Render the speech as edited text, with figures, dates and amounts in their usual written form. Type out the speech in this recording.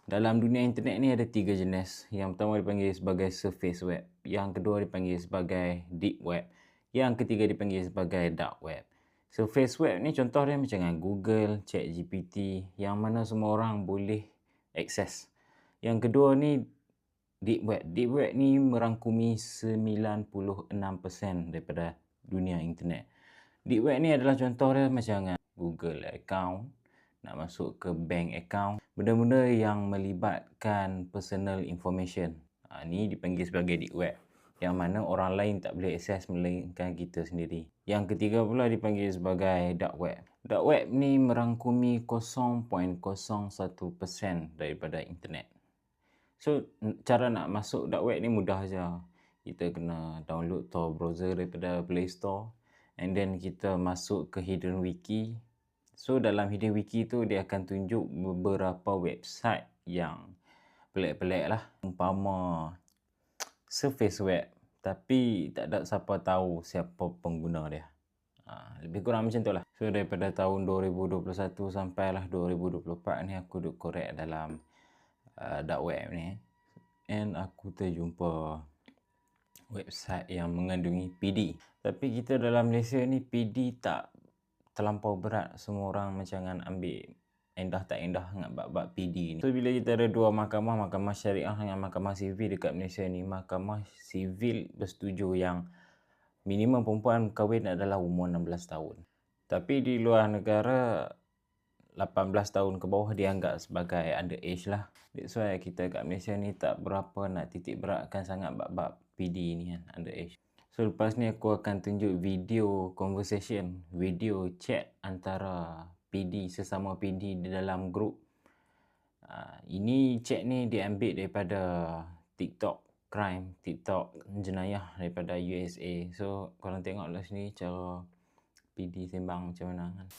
Dalam dunia internet ni ada 3 jenis. Yang pertama dipanggil sebagai surface web, yang kedua dipanggil sebagai deep web, yang ketiga dipanggil sebagai dark web. Surface web ni contoh dia macam Google, ChatGPT, yang mana semua orang boleh akses. Yang kedua ni deep web. Deep web ni merangkumi 96% daripada dunia internet. Deep web ni adalah contoh dia macam Google account, nak masuk ke bank account, benda-benda yang melibatkan personal information. Ni dipanggil sebagai deep web, yang mana orang lain tak boleh akses melainkan kita sendiri. Yang ketiga pula dipanggil sebagai dark web. Dark web ni merangkumi 0.01% daripada internet. So, cara nak masuk dark web ni mudah saja. Kita kena download Tor browser daripada Play Store, and then kita masuk ke hidden wiki. So, dalam hidden wiki tu dia akan tunjuk beberapa website yang pelik-pelik lah. Umpama surface web, tapi tak ada siapa tahu siapa pengguna dia. Lebih kurang macam tu lah. So, daripada tahun 2021 sampailah 2024 ni aku duk korek dalam dark web ni. And aku terjumpa website yang mengandungi PD. Tapi kita dalam Malaysia ni PD tak terlampau berat. Semua orang macam ambil endah tak endah dengan bab-bab PD ni. So bila kita ada dua mahkamah, mahkamah syariah dengan mahkamah sivil dekat Malaysia ni, mahkamah sivil bersetuju yang minimum perempuan kahwin adalah umur 16 tahun. Tapi di luar negara 18 tahun ke bawah dianggap sebagai underage lah. That's why kita kat Malaysia ni tak berapa nak titik beratkan sangat bab-bab PD ni kan, underage. So lepas ni aku akan tunjuk video conversation, video chat antara PD, sesama PD di dalam grup. Ini chat ni diambil daripada TikTok crime, TikTok jenayah daripada USA. So korang tengoklah sini cara PD sembang macam mana kan.